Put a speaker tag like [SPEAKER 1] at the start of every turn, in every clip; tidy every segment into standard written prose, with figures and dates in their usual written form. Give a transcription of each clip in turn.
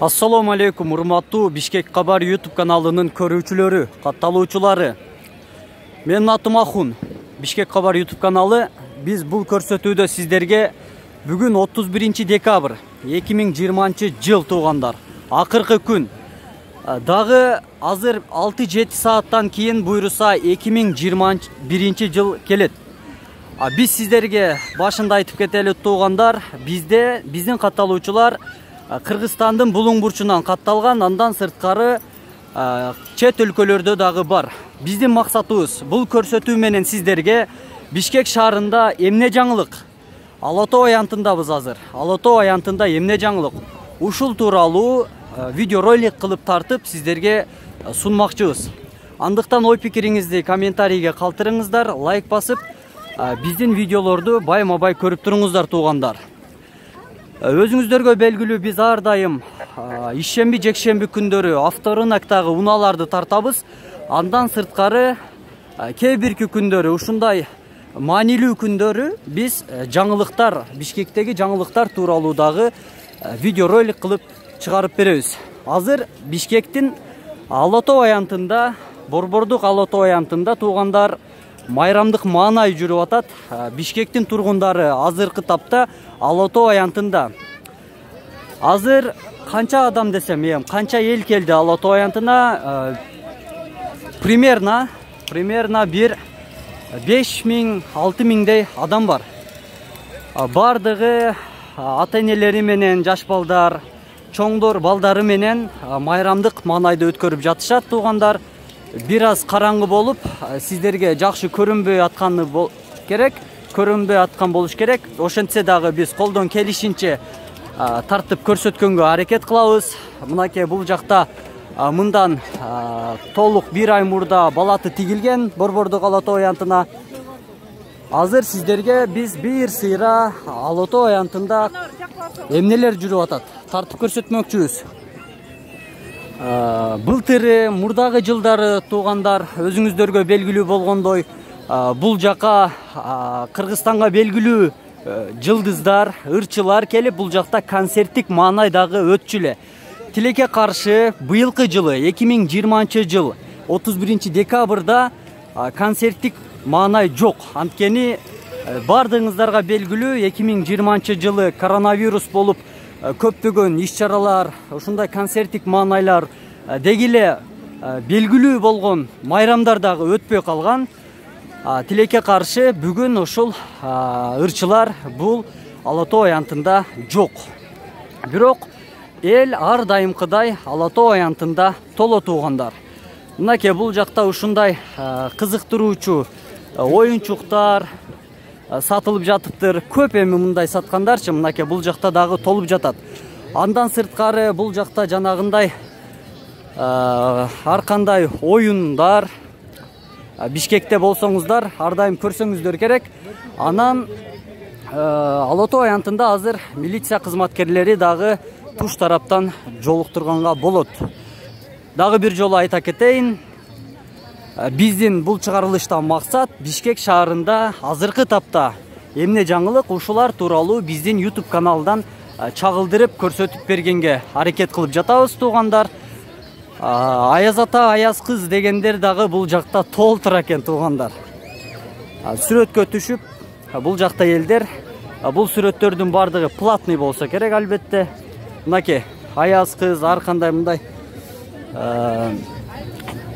[SPEAKER 1] Assalamu alaikum, урматтуу Бишкек Кабар YouTube каналынын көрүүчүлөрү, катталуучулары. Менин атым Ахун. Бишкек Кабар YouTube каналы. Биз бул көрсөтүүдө сиздерге бүгүн 31 декабрь 2020 жыл туугандар. Акыркы күн. Дагы азыр 6-7 сааттан кийин буйруса 2021 жыл келет. Биз сиздерге башында айтып кетели туугандар, биздин катталуучулар Кыргызстандын булуң бурчунан катталган, андан сырткары чет өлкөлөрдө дагы бар. Биздин максатыбыз бул көрсөтүү менен сиздерге Бишкек шаарында эмне жаңылык? Ала Тоо аянтындабыз азыр. Ала Тоо аянтында эмне жаңылык? Ушул тууралуу видеоролик кылып тартып сиздерге сунмакчыбыз. Андыктан ой пикириңизди комментарийге калтырыңыздар, лайк басып, биздин видеолорду байма-бай көрүп туруңуздар туугандар. Өзүңүздөргө белгилүү, биз ар дайым ишемби, жекшемби күндөрү авторынактагы унааларды тартабыз. Андан сырткары кээ бирки күндөрү, ушундай маанилүү күндөрү биз жаңылыктар, Бишкектеги жаңылыктар тууралуу дагы видеоролик кылып чыгарып беребиз. Азыр Бишкектин Ала Тоо аянтында, Борбордук Ала Тоо аянтында туугандар майрамдык маанай жүрүп атат. Бишкектин тургундары азыркы тапта Ала Тоо аянтында. Азыр канча адам десем, канча эл келди Ала Тоо аянтына? Примерно бир 5000-6000 миңдей адам бар. Бардыгы ата-энелери менен, жаш балдар, чоңдор балдары менен майрамдык маанайды өткөрүп жатышат туугандар. Бир аз караңгы болуп, сиздерге жакшы көрүнбөй аткан болуш керек. Ошентсе дагы биз колдон келишинче тартып көрсөткөнгө аракет кылабыз. Мынакей бул жакта мындан толук бир ай мурда балаты тигилген Борбордук Ала Тоо аянтына. Азыр сиздерге биз бир сыйра Ала Тоо аянтында эмнелер жүрүп атат тартып көрсөтмөкчүбүз. Былтыры, мурдагы жылдары туугандар, өзүңүздөргө белгилүү болгондой, бул жака Кыргызстанга белгилүү жылдыздар, ырчылар келип, бул жакта концерттик маанай дагы өтчү. Тилекке каршы быйылкы жылы 2020 жыл 31 декабрда концерттик маанай жок. Анткени бардыгыңыздарга белгилүү 2020 жылы коронавирус болуп көптөгөн иш-чаралар, ушундай концерттик маанайлар дегиле белгилүү болгон майрамдар дагы өтпөй калган. Тилекке каршы бүгүн ушул ырчылар бул Ала Тоо аянтында жок. Бирок эл ар дайымкыдай Ала Тоо аянтында толо туугандар. Мынакей бул жакта ушундай кызыктыруучу оюнчуктар сатылып жатыптыр. Көп эми мындай саткандарчы, мынакей бул жакта дагы толуп жатат. Андан сырткары бул жакта жанагындай ар кандай оюндар, Бишкекте болсоңуздар ар дайым көрсөңүздөр керек. Анан Ала Тоо аянтында азыр милиция кызматкерлери дагы туш тараптан жолуктурганга болот. Дагы бир жолу айта кетейин, биздин бул чыгарылыштан максат Бишкек шаарында азыркы тапта эмне жаңылык, ушулар тууралуу биздин YouTube каналдан чагылдырып көрсөтүп бергенге аракет кылып жатабыз туугандар. Аяз ата, аяз кыз дегендер дагы бул жакта толтура экен туугандар. Сүрөткө түшүп, бул жакта элдер, бул сүрөттөрдүн бардыгы платный болсо керек албетте. Мынакей аяз кыз ар кандай мындай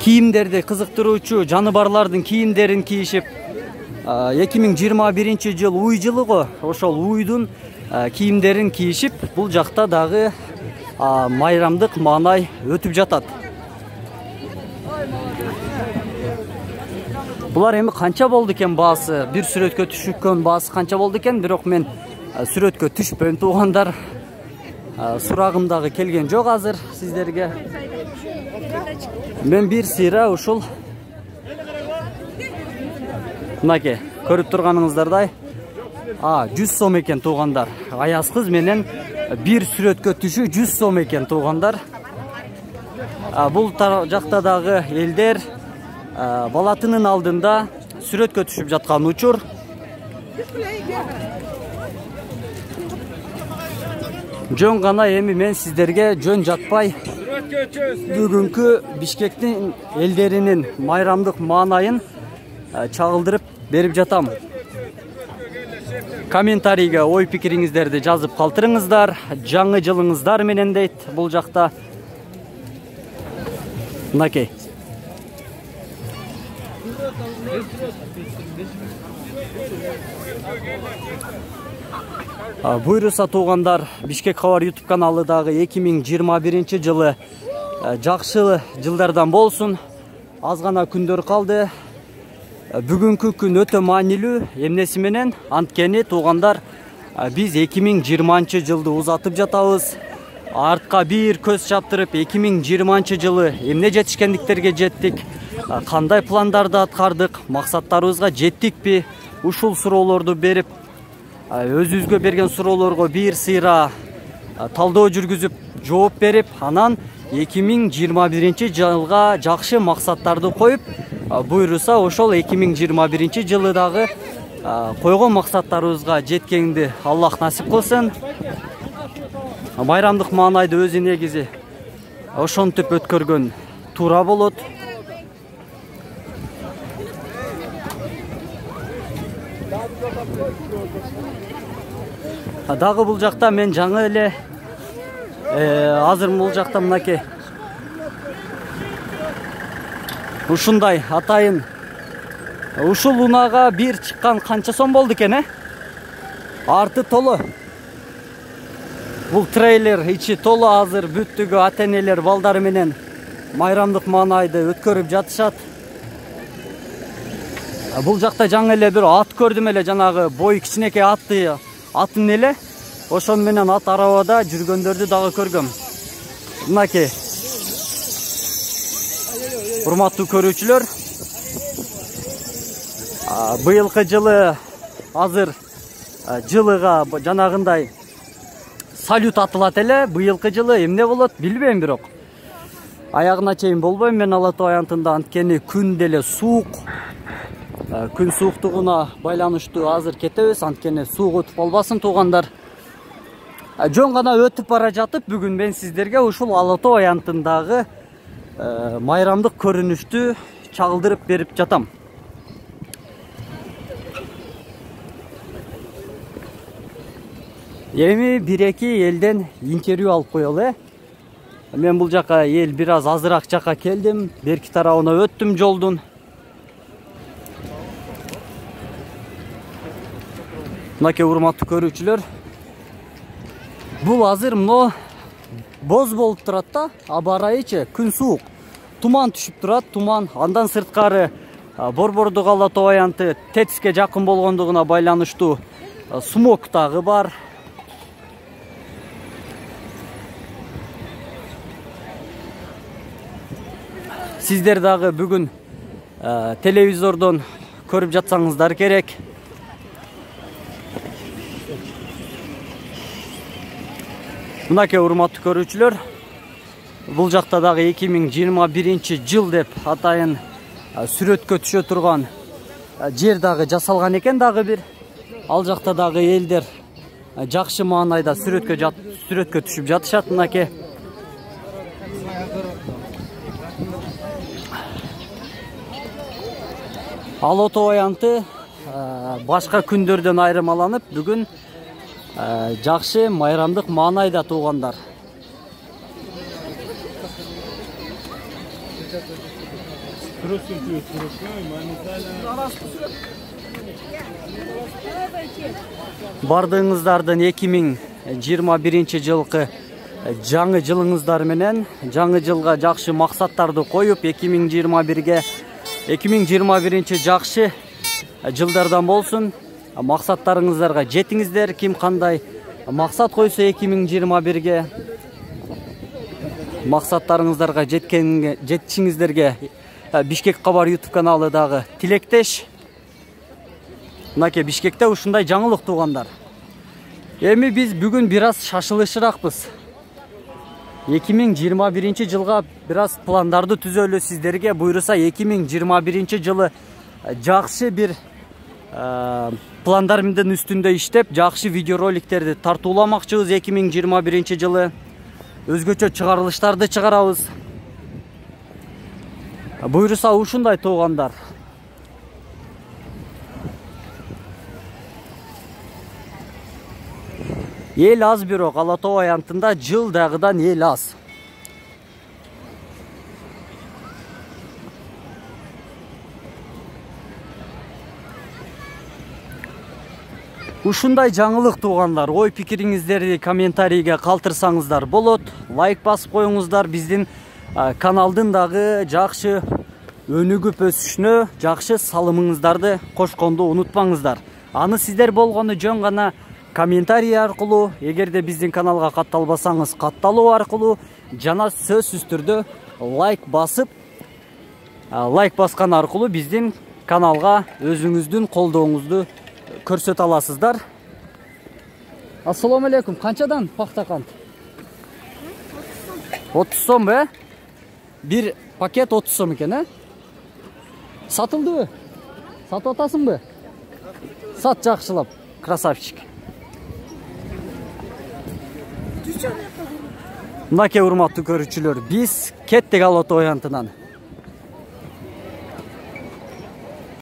[SPEAKER 1] кийимдерди, кызыктыруучу жаныбарлардын кийимдерин кийишип, 2021 жыл уй жылы го, ошол уйдун кийимдерин кийишип, бул жакта дагы майрамдык маанай өтүп жатат. Булар эми канча болду экен баасы? Бир сүрөткө түшүккөн баасы канча болду экен? Бирок мен сүрөткө түшпөйм туугандар. Сурагым дагы келген жок азыр сиздерге. Мен бир сыйра ушул мынакей көрүп турганыңыздардай 100 сом экен туугандар. Аяз кыз менен бир сүрөткө түшүү 100 сом экен туугандар. Бул жакта дагы элдер балатынын алдында сүрөткө түшүп жаткан учур. Жөн гана эми мен сиздерге жөн жатпай бүгүнкү Бишкектин элдеринин майрамдык маанайын чагылдырып берип жатам. Комментарийге ой пикириңиздерди жазып калтырыңыздар. Жаңы жылыңыздар менен дейт бул жакта. Мынакей. Буйруса туугандар, Бишкек Кабар YouTube каналы дагы 2021 жылы жакшы жылдардан болсун. Аз гана күндөр калды. Бүгүнкү күн өтө маанилүү. Эмнеси менен? Анткени туугандар, биз 2020 жылды узатып жатабыз. Артка бир көз чаптырып, 2020 жылы эмне жетишкендиктерге жеттик? Кандай пландарды аткардык? Максаттарыбызга жеттикпи? Ушул суроолорду берип, өзүбүзгө берген суроолорго бир сыйра талдоо жүргүзүп, жооп берип, анан 2021 жылга жакшы максаттарды коюп, буйруса ошол 2021 жылы дагы койгон максаттарыбызга жеткенди Аллах насип кылсын. Майрамдык маанайды өзү негизи ошентип өткөргөн туура болот. Дагы бул жакта мен жаңы эле азыр бул жакта мынакей ушундай атайын ушул унага бир чыккан канча сом болду экен, арты толо. Бул трейлер ичи толо, азыр бүттүгү ата-энелер балдары менен майрамдык маанайды өткөрүп жатышат. Бул жакта жаңы эле бир ат көрдүм эле, жанагы бой кичинекей атын эле. Ошон менен ат арабада жүргөндөрдү дагы көргөм. Мынакей. Урматтуу көрүүчүлөр, быйылкы жылы азыр жылыга жанагындай салют атылат эле. Быйылкы жылы эмне болот билбейм, бирок аягына чейин болбойм мен Ала Тоо аянтында, анткени күн деле суук. Күн сууктугуна байланыштуу азыр кетебиз, анткени суук өтүп калбасын туугандар. Жөн гана өтүп бара жатып, бүгүн мен сиздерге ушул Ала Тоо аянтындагы майрамдык көрүнүштү чагылдырып берип жатам. Эми бир-эки элден интервью алып коелу. Мен бул жака эл бир аз азыраак жака келдим, берки тарабына өттүм жолдун. Мынакей урматтуу көрүүчүлөр, бул азыр мына боз болуп турат да, аба ырайычы, күн суук, туман түшүп турат, туман. Андан сырткары Борбордук Ала Тоо аянты Тетиске жакын болгондугуна байланыштуу смог дагы бар. Сиздер дагы бүгүн телевизордон көрүп жатсаңыздар керек. Мынакей урматтуу көрүүчүлөр, бул жакта дагы 2021 жыл деп атайын сүрөткө түшө турган жер дагы жасалган экен, дагы бир. Ал жакта дагы элдер жакшы маанайда сүрөткө түшүп жатышат. Мынакей Ала Тоо аянты башка күндөрдөн айырмаланып, бүгүн жакшы майрамдык маанайда туугандар. Бардыгыңыздардын 2021 жылкы жаңы жылыңыздар менен, жаңы жылга жакшы максаттарды коюп, 2021 жакшы жылдардан болсун. Максаттарыңыздарга жетиңиздер. Ким кандай максат койсо 2021-ге максаттарыңыздарга жетишиңиздерге Бишкек Кабар YouTube каналы дагы тилектеш. Мынакей Бишкекте ушундай жаңылык туугандар. Эми биз бүгүн бир аз шашылышыракпыз. 2021 жылга бир аз пландарды түзөлү, сиздерге буйруса 2021 жылы жакшы бир пландарымдын үстүндө иштеп, жакшы видеороликтерди тартууламакчыбыз 2021-жылы. Өзгөчө чыгарылыштарды чыгарабыз. Буйруса ушундай туугандар. Эл аз бирок Ала Тоо аянтында жылдагыдан эл аз. Ушундай жаңылык туугандар, ой пикириңиздерди комментарийге калтырсаңыздар болот. Лайк басып коюңуздар. Биздин каналдын дагы жакшы өнүгүп өсүшүнө жакшы салымыңыздарды кошконду унутпаңыздар. Аны сиздер болгону жөн гана комментарий аркылуу, эгерде биздин каналга катталбасаңыз, катталуу аркылуу жана сөзсүз түрдө лайк басып, лайк баскан аркылуу биздин каналга өзүңүздүн колдооңузду көрсөтө аласыздар. Ассаламу алейкум. Канчадан пахтакан? 30 сом бе? Bir paket 30 сом экен, э? Сатылдыбы? Сатып атасыңбы? Сат жакшылап, красавчик. Мынакей урматтуу көрүүчүлөр, биз кеттик Ала Тоо аянтынан.